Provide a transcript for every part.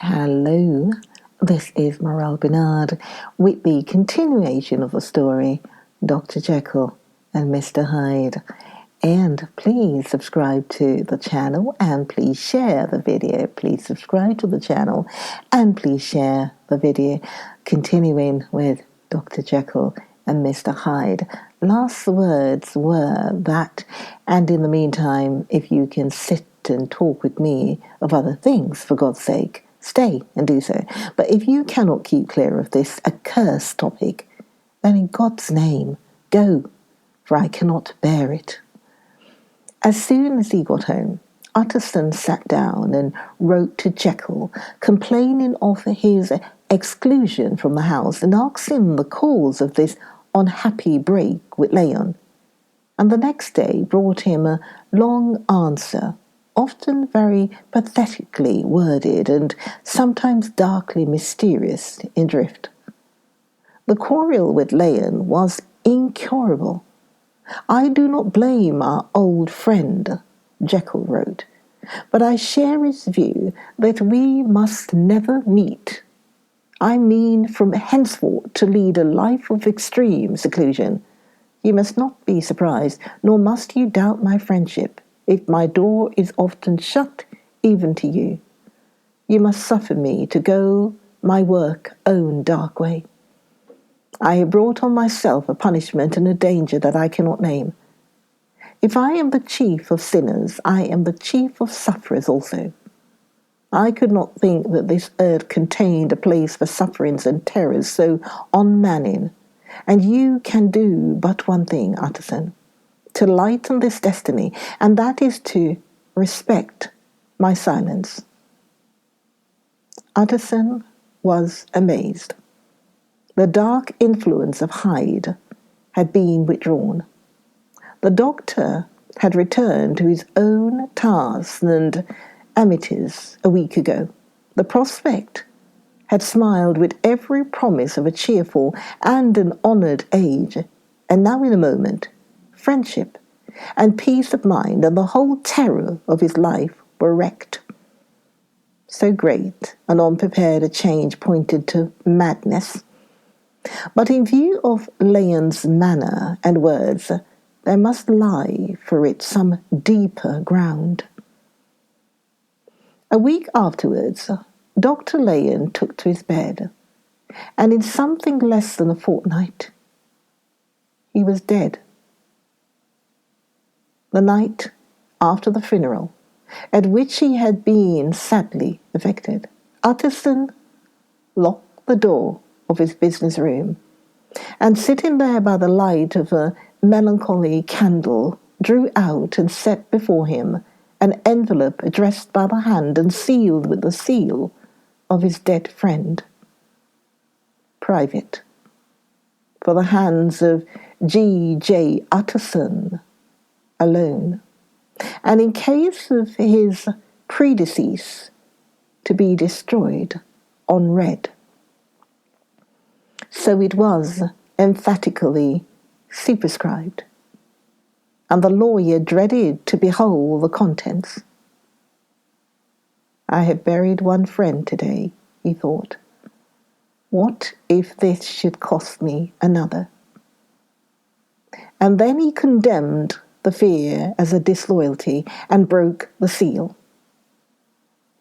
Hello, this is Morel Bernard with the continuation of the story, Dr. Jekyll and Mr. Hyde. And please subscribe to the channel and please share the video. Please subscribe to the channel and please share the video. Continuing with Dr. Jekyll and Mr. Hyde. Last words were that, and in the meantime, if you can sit and talk with me of other things, for God's sake, stay and do so. But if you cannot keep clear of this accursed topic, then in God's name, go, for I cannot bear it. As soon as he got home, Utterson sat down and wrote to Jekyll, complaining of his exclusion from the house and asking the cause of this unhappy break with Leon. And the next day brought him a long answer, often very pathetically worded and sometimes darkly mysterious in drift. The quarrel with Leon was incurable. I do not blame our old friend, Jekyll wrote, but I share his view that we must never meet. I mean from henceforth to lead a life of extreme seclusion. You must not be surprised, nor must you doubt my friendship, if my door is often shut even to you. You must suffer me to go my work own dark way. I have brought on myself a punishment and a danger that I cannot name. If I am the chief of sinners, I am the chief of sufferers also. I could not think that this earth contained a place for sufferings and terrors so unmanning, and you can do but one thing, Utterson, to lighten this destiny, and that is to respect my silence. Utterson was amazed. The dark influence of Hyde had been withdrawn. The doctor had returned to his own tasks and amities a week ago. The prospect had smiled with every promise of a cheerful and an honoured age, and now in a moment, friendship and peace of mind and the whole terror of his life were wrecked. So great and unprepared a change pointed to madness. But in view of Leon's manner and words, there must lie for it some deeper ground. A week afterwards, Dr. Leon took to his bed, and in something less than a fortnight, he was dead. The night after the funeral, at which he had been sadly affected, Utterson locked the door of his business room, and sitting there by the light of a melancholy candle, drew out and set before him an envelope addressed by the hand and sealed with the seal of his dead friend. Private, for the hands of G. Utterson alone, and in case of his predecease, to be destroyed unread. So it was emphatically superscribed, and the lawyer dreaded to behold the contents. I have buried one friend today, he thought. What if this should cost me another? And then he condemned the fear as a disloyalty and broke the seal.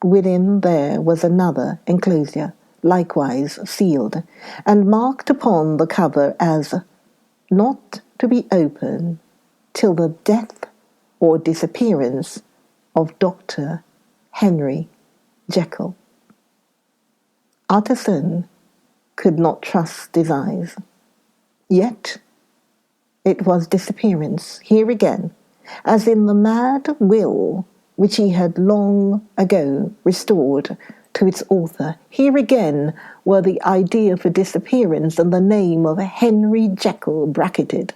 Within there was another enclosure, likewise sealed, and marked upon the cover as not to be opened till the death or disappearance of Dr. Henry Jekyll. Utterson could not trust his eyes. Yet it was disappearance, here again, as in the mad will which he had long ago restored to its author. Here again were the idea for disappearance and the name of Henry Jekyll bracketed.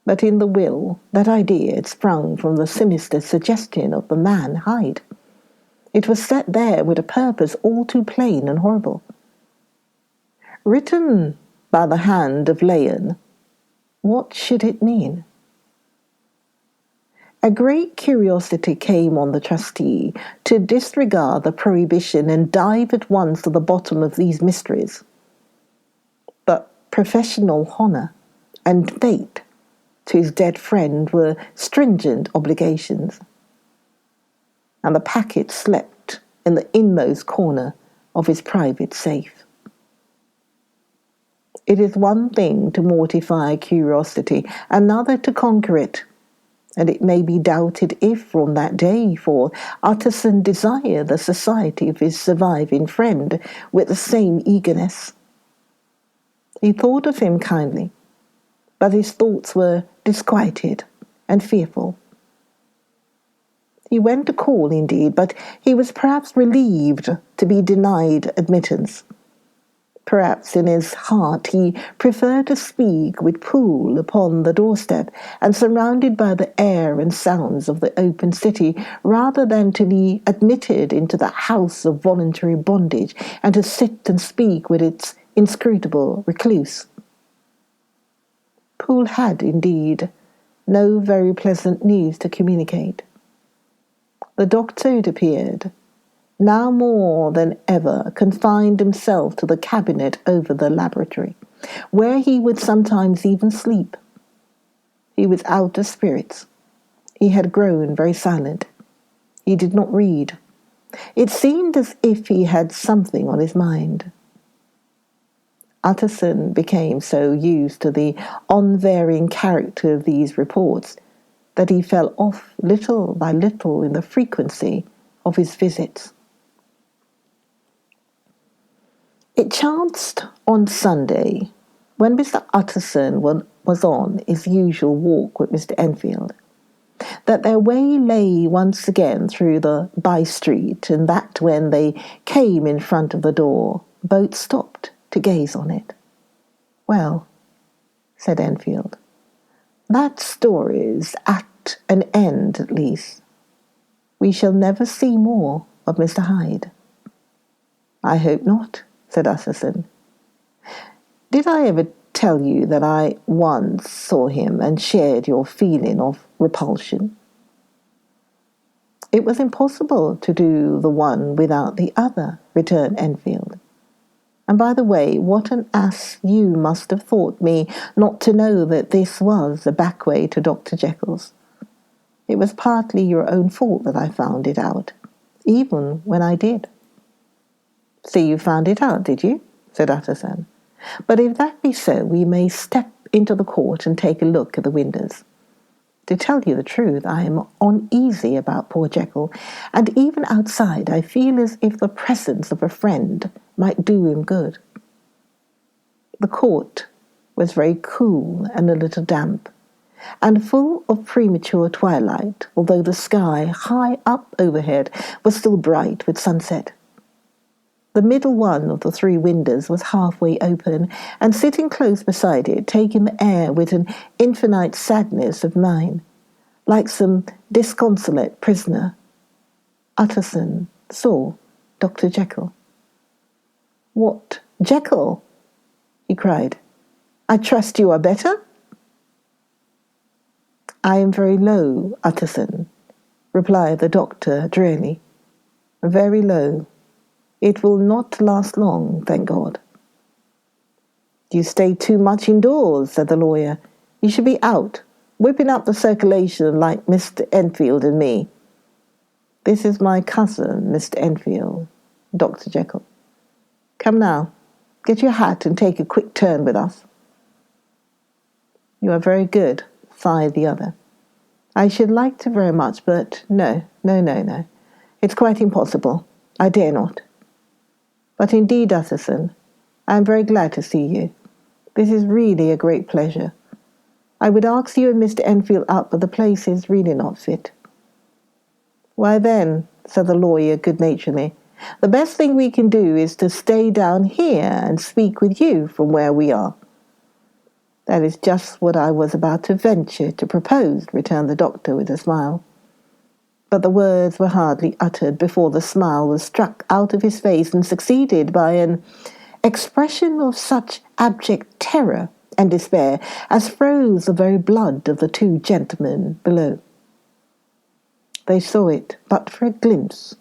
But in the will, that idea had sprung from the sinister suggestion of the man Hyde. It was set there with a purpose all too plain and horrible. Written by the hand of Leon, what should it mean? A great curiosity came on the trustee to disregard the prohibition and dive at once to the bottom of these mysteries. But professional honour and fate to his dead friend were stringent obligations, and the packet slept in the inmost corner of his private safe. It is one thing to mortify curiosity, another to conquer it, and it may be doubted if from that day forth Utterson desired the society of his surviving friend with the same eagerness. He thought of him kindly, but his thoughts were disquieted and fearful. He went to call, indeed, but he was perhaps relieved to be denied admittance. Perhaps in his heart he preferred to speak with Poole upon the doorstep and surrounded by the air and sounds of the open city, rather than to be admitted into the house of voluntary bondage and to sit and speak with its inscrutable recluse. Poole had, indeed, no very pleasant news to communicate. The doctor, it appeared, now more than ever confined himself to the cabinet over the laboratory, where he would sometimes even sleep. He was out of spirits. He had grown very silent. He did not read. It seemed as if he had something on his mind. Utterson became so used to the unvarying character of these reports that he fell off little by little in the frequency of his visits. It chanced on Sunday, when Mr. Utterson was on his usual walk with Mr. Enfield, that their way lay once again through the by-street, and that when they came in front of the door, both stopped to gaze on it. "Well," said Enfield, "that story's at an end, at least. We shall never see more of Mr. Hyde." "I hope not," said Utterson. "Did I ever tell you that I once saw him and shared your feeling of repulsion?" "It was impossible to do the one without the other," returned Enfield. "And by the way, what an ass you must have thought me not to know that this was a back way to Dr. Jekyll's. It was partly your own fault that I found it out, even when I did." "So you found it out, did you?" said Utterson. "But if that be so, we may step into the court and take a look at the windows. To tell you the truth, I am uneasy about poor Jekyll, and even outside I feel as if the presence of a friend might do him good." The court was very cool and a little damp, and full of premature twilight, although the sky high up overhead was still bright with sunset. The middle one of the three windows was halfway open, and sitting close beside it, taking the air with an infinite sadness of mind, like some disconsolate prisoner, Utterson saw Dr. Jekyll. "What, Jekyll?" he cried. "I trust you are better?" "I am very low, Utterson," replied the doctor drearily. "Very low. It will not last long, thank God." "You stay too much indoors," said the lawyer. "You should be out, whipping up the circulation like Mr. Enfield and me." "This is my cousin, Mr. Enfield, Dr. Jekyll. Come now, get your hat and take a quick turn with us." "You are very good," sighed the other. "I should like to very much, but no. It's quite impossible. I dare not. But indeed, Utterson, I am very glad to see you. This is really a great pleasure. I would ask you and Mr. Enfield up, but the place is really not fit." "Why then," said the lawyer good-naturedly, "the best thing we can do is to stay down here and speak with you from where we are." "That is just what I was about to venture to propose," returned the doctor with a smile. But the words were hardly uttered before the smile was struck out of his face and succeeded by an expression of such abject terror and despair as froze the very blood of the two gentlemen below. They saw it but for a glimpse,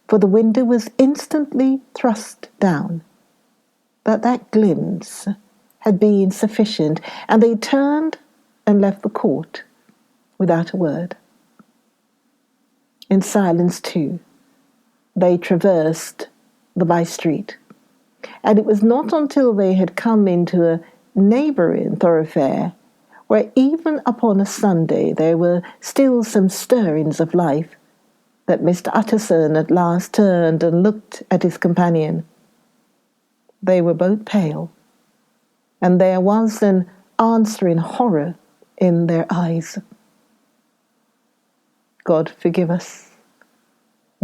for the window was instantly thrust down. But that glimpse had been sufficient, and they turned and left the court without a word. In silence, too, they traversed the by-street, and it was not until they had come into a neighbouring thoroughfare, where even upon a Sunday there were still some stirrings of life, that Mr. Utterson at last turned and looked at his companion. They were both pale, and there was an answering horror in their eyes. "God forgive us,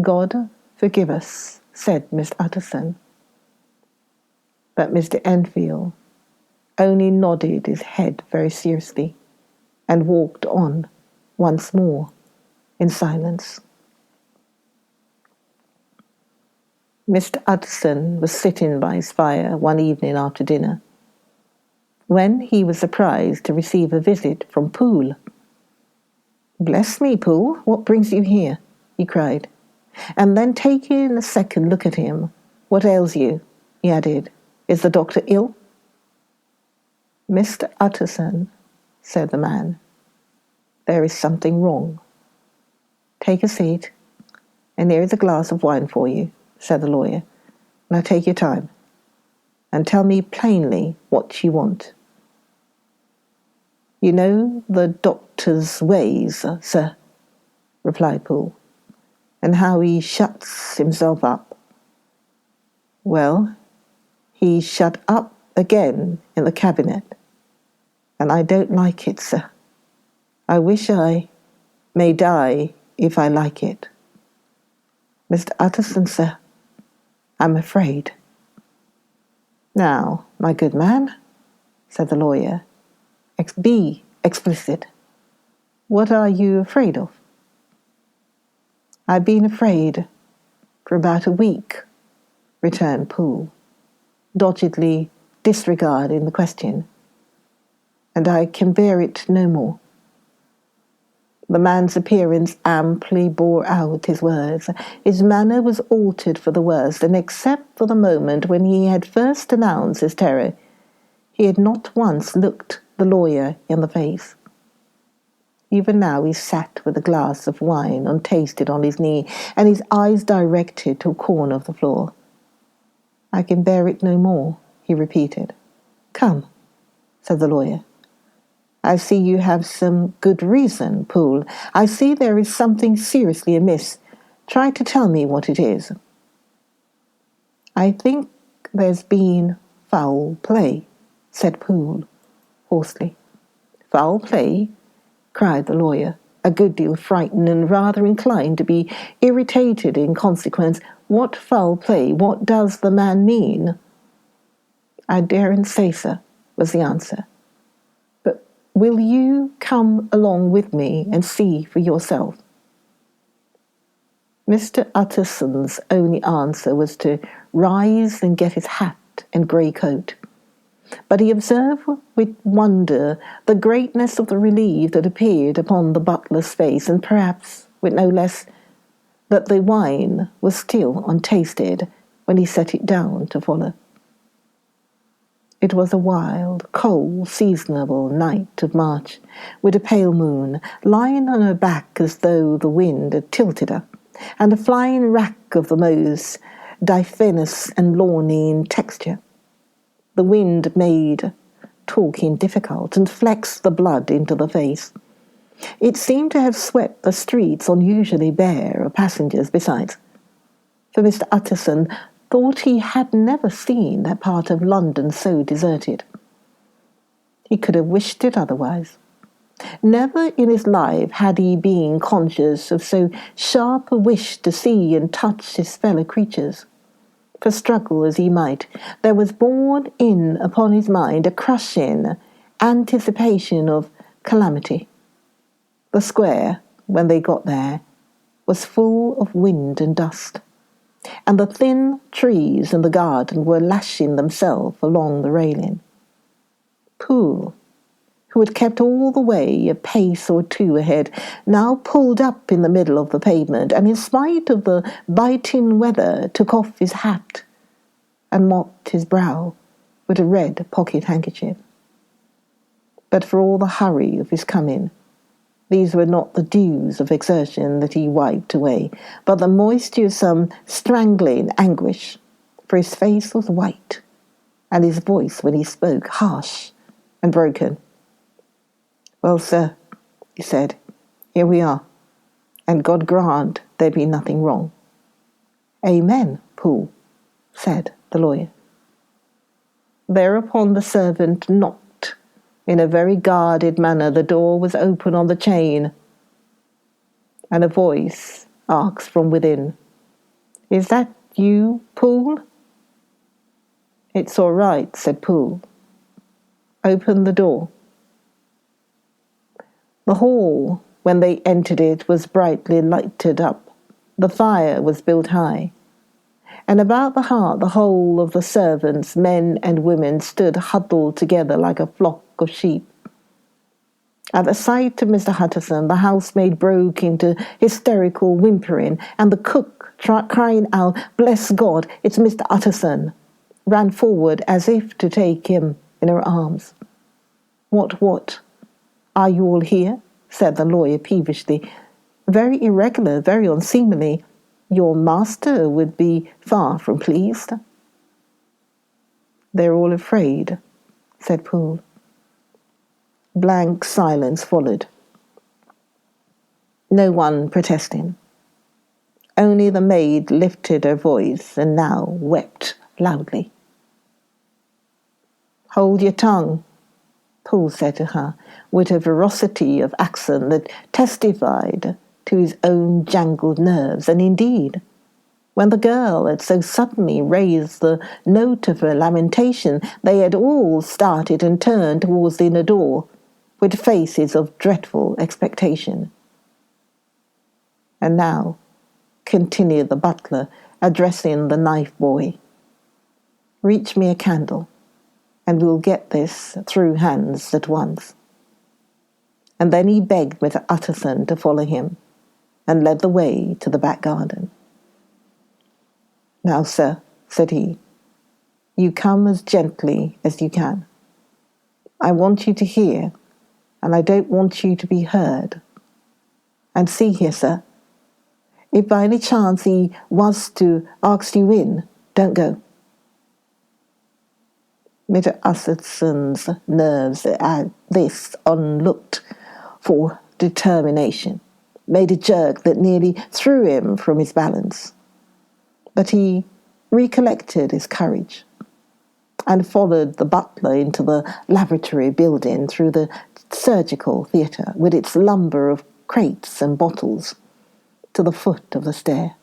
God forgive us," said Mr. Utterson. But Mr. Enfield only nodded his head very seriously and walked on once more in silence. Mr. Utterson was sitting by his fire one evening after dinner, when he was surprised to receive a visit from Poole. "Bless me, Poole, what brings you here?" he cried. And then taking a second look at him, "What ails you?" he added. "Is the doctor ill?" "Mr. Utterson," said the man, "there is something wrong." "Take a seat, and here is a glass of wine for you," said the lawyer. "Now take your time, and tell me plainly what you want." "You know the doctor's ways, sir," replied Poole, "and how he shuts himself up. Well, he's shut up again in the cabinet, and I don't like it, sir. I wish I may die if I like it. Mr. Utterson, sir, I'm afraid." "Now, my good man," said the lawyer, "be explicit. What are you afraid of?" "I've been afraid for about a week," returned Poole, doggedly disregarding the question, "and I can bear it no more." The man's appearance amply bore out his words. His manner was altered for the worse, and except for the moment when he had first announced his terror, he had not once looked the lawyer in the face. Even now he sat with a glass of wine untasted on his knee, and his eyes directed to a corner of the floor. "I can bear it no more," he repeated. "Come," said the lawyer. "I see you have some good reason, Poole. I see there is something seriously amiss. Try to tell me what it is." "I think there's been foul play," said Poole hoarsely. "Foul play?" cried the lawyer, a good deal frightened and rather inclined to be irritated in consequence. "What foul play? What does the man mean?" "I daren't say, sir," was the answer. "But will you come along with me and see for yourself?" Mr. Utterson's only answer was to rise and get his hat and grey coat. But he observed with wonder the greatness of the relief that appeared upon the butler's face, and perhaps with no less that the wine was still untasted when he set it down to follow. It was a wild, cold, seasonable night of March, with a pale moon lying on her back as though the wind had tilted her, and a flying rack of the most diaphanous and lawny in texture. The wind made talking difficult and flexed the blood into the face. It seemed to have swept the streets unusually bare of passengers besides, for Mr. Utterson thought he had never seen that part of London so deserted. He could have wished it otherwise. Never in his life had he been conscious of so sharp a wish to see and touch his fellow creatures. For struggle as he might, there was borne in upon his mind a crushing anticipation of calamity. The square, when they got there, was full of wind and dust, and the thin trees in the garden were lashing themselves along the railing. Poole, who had kept all the way a pace or two ahead, now pulled up in the middle of the pavement, and in spite of the biting weather took off his hat and mopped his brow with a red pocket handkerchief. But for all the hurry of his coming, these were not the dews of exertion that he wiped away, but the moisture of some strangling anguish, for his face was white, and his voice, when he spoke, harsh and broken. "Well, sir," he said, "here we are, and God grant there be nothing wrong." "Amen, Poole," said the lawyer. Thereupon the servant knocked. In a very guarded manner the door was open on the chain, and a voice asked from within, "Is that you, Poole?" "It's all right," said Poole. "Open the door." The hall, when they entered it, was brightly lighted up. The fire was built high, and about the hearth the whole of the servants, men and women, stood huddled together like a flock of sheep. At the sight of Mr. Utterson, the housemaid broke into hysterical whimpering, and the cook, crying out, "Bless God, it's Mr. Utterson," ran forward as if to take him in her arms. What? "Are you all here?" said the lawyer peevishly. "Very irregular, very unseemly. Your master would be far from pleased." "They're all afraid," said Poole. Blank silence followed. No one protesting. Only the maid lifted her voice and now wept loudly. "Hold your tongue," Poole said to her, with a ferocity of accent that testified to his own jangled nerves, and indeed, when the girl had so suddenly raised the note of her lamentation, they had all started and turned towards the inner door, with faces of dreadful expectation. "And now," continued the butler, addressing the knife boy, "reach me a candle, and we'll get this through hands at once." And then he begged Mr. Utterson to follow him, and led the way to the back garden. "Now, sir," said he, "you come as gently as you can. I want you to hear, and I don't want you to be heard. And see here, sir, if by any chance he was to ask you in, don't go." Mr. Utterson's nerves at this unlooked for determination made a jerk that nearly threw him from his balance. But he recollected his courage and followed the butler into the lavatory building, through the surgical theatre, with its lumber of crates and bottles, to the foot of the stair.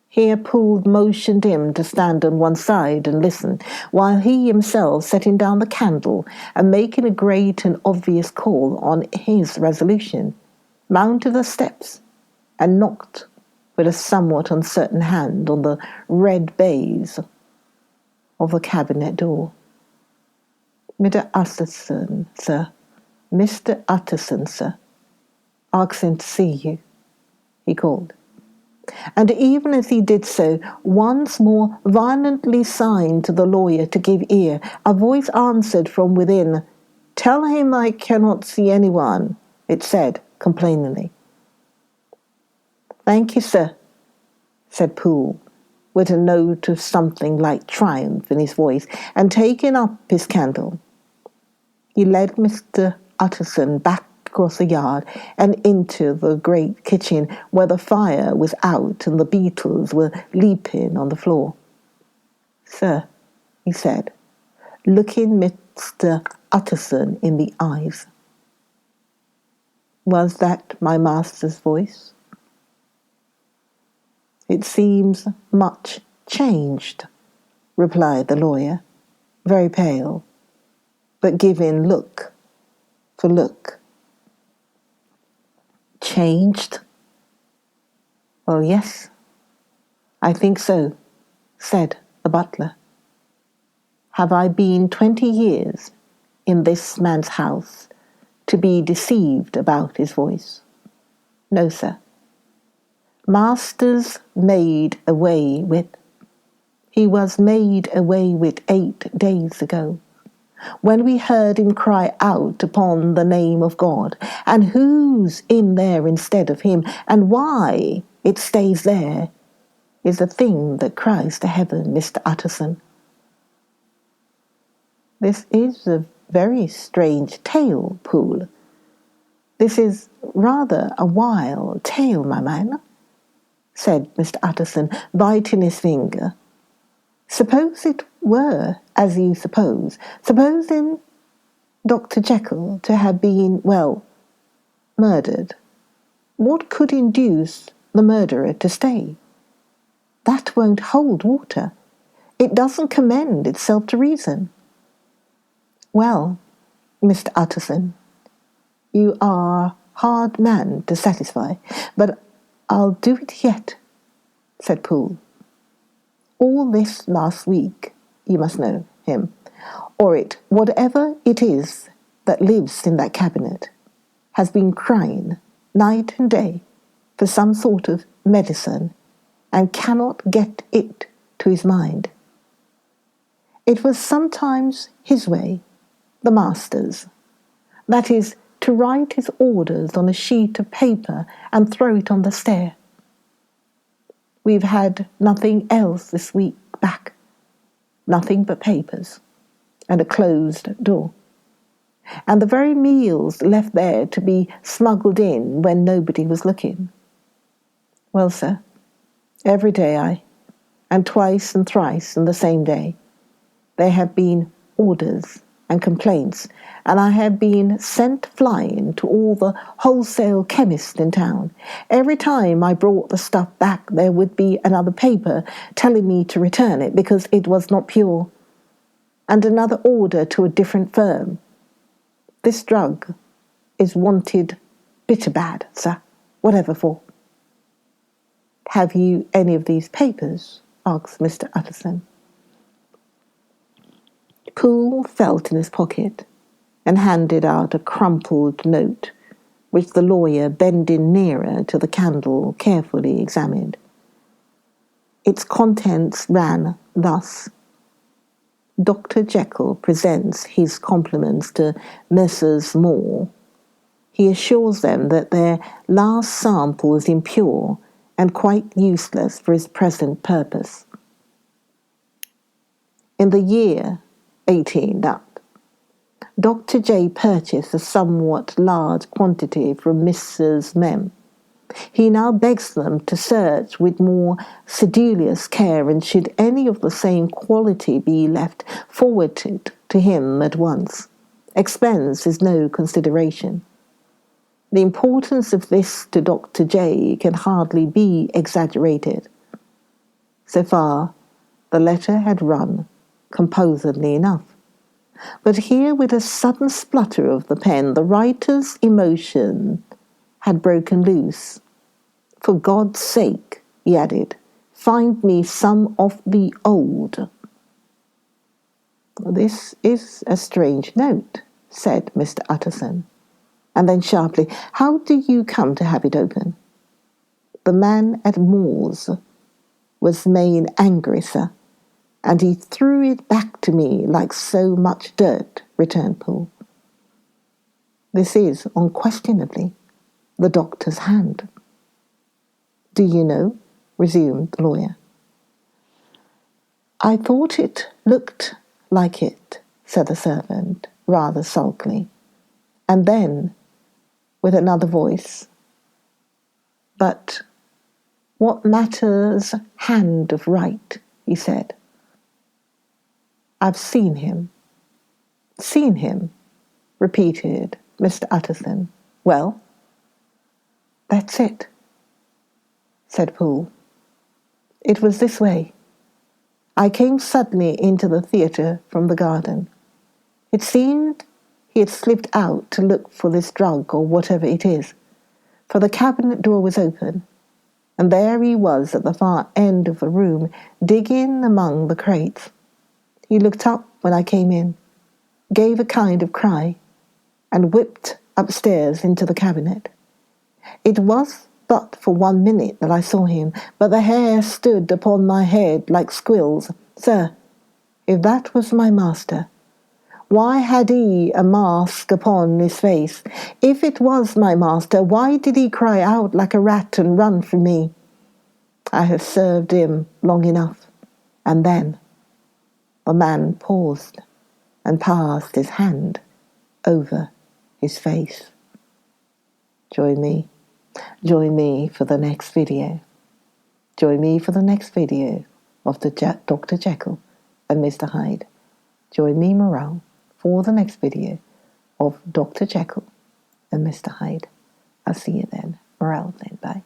Here Poole motioned him to stand on one side and listen, while he himself, setting down the candle and making a great and obvious call on his resolution, mounted the steps and knocked with a somewhat uncertain hand on the red baize of the cabinet door. "Mr. Utterson, sir. Mr. Utterson, sir. Asking to see you," he called. And even as he did so, once more violently signed to the lawyer to give ear, a voice answered from within. "Tell him I cannot see anyone," it said complainingly. "Thank you, sir," said Poole, with a note of something like triumph in his voice, and taking up his candle, he led Mr. Utterson back across the yard and into the great kitchen, where the fire was out and the beetles were leaping on the floor. "Sir," he said, looking Mr. Utterson in the eyes, "was that my master's voice?" "It seems much changed," replied the lawyer, very pale, but giving look for look. "Changed? Well, yes, I think so," said the butler. "Have I been 20 years in this man's house to be deceived about his voice. No, sir. Master's made away with. He was made away with 8 days ago, when we heard him cry out upon the name of God. And who's in there instead of him, and why it stays there, is a thing that cries to heaven, Mr. Utterson. This is a very strange tale, Poole. This is rather a wild tale, my man, said Mr. Utterson, biting his finger. Suppose it were as you suppose. Supposing Dr. Jekyll to have been, well, murdered. What could induce the murderer to stay? That won't hold water. It doesn't commend itself to reason. Well, Mr. Utterson, you are a hard man to satisfy, but I'll do it yet, said Poole. All this last week, you must know him, or it, whatever it is that lives in that cabinet, has been crying night and day for some sort of medicine and cannot get it to his mind. It was sometimes his way, the master's, that is, to write his orders on a sheet of paper and throw it on the stair. We've had nothing else this week back, nothing but papers and a closed door, and the very meals left there to be smuggled in when nobody was looking. Well, sir, every day and twice and thrice in the same day, there have been orders and complaints, and I have been sent flying to all the wholesale chemists in town. Every time I brought the stuff back, there would be another paper telling me to return it because it was not pure, and another order to a different firm. This drug is wanted bitter bad, sir, whatever for. Have you any of these papers? Asked Mr. Utterson. Poole felt in his pocket and handed out a crumpled note, which the lawyer, bending nearer to the candle, carefully examined. Its contents ran thus: Dr. Jekyll presents his compliments to Messrs. Moore. He assures them that their last sample is impure and quite useless for his present purpose. In the year 18, Dr. J purchased a somewhat large quantity from Mrs. Mem. He now begs them to search with more sedulous care, and should any of the same quality be left forwarded to him at once. Expense is no consideration. The importance of this to Dr. J can hardly be exaggerated. So far, the letter had run composedly enough. But here, with a sudden splutter of the pen, the writer's emotion had broken loose. For God's sake, he added, find me some of the old. This is a strange note, said Mr. Utterson. And then sharply, how do you come to have it open? The man at Moore's was main angry, sir, and he threw it back to me like so much dirt, returned Poole. This is unquestionably the doctor's hand. Do you know? Resumed the lawyer. I thought it looked like it, said the servant, rather sulkily, and then, with another voice, but what matters hand of right, he said. I've seen him. Seen him, repeated Mr. Utterson. Well, that's it, said Poole. It was this way. I came suddenly into the theatre from the garden. It seemed he had slipped out to look for this drug or whatever it is, for the cabinet door was open, and there he was at the far end of the room, digging among the crates. He looked up when I came in. gave a kind of cry, and whipped upstairs into the cabinet. It was but for 1 minute that I saw him, but the hair stood upon my head like squills. Sir, if that was my master, why had he a mask upon his face? If it was my master, why did he cry out like a rat and run from me? I have served him long enough. And then the man paused and passed his hand over his face. Join me for the next video. Join me for the next video of the Dr. Jekyll and Mr. Hyde. Join me, Morale, for the next video of Dr. Jekyll and Mr. Hyde. I'll see you then. Morale then. Bye.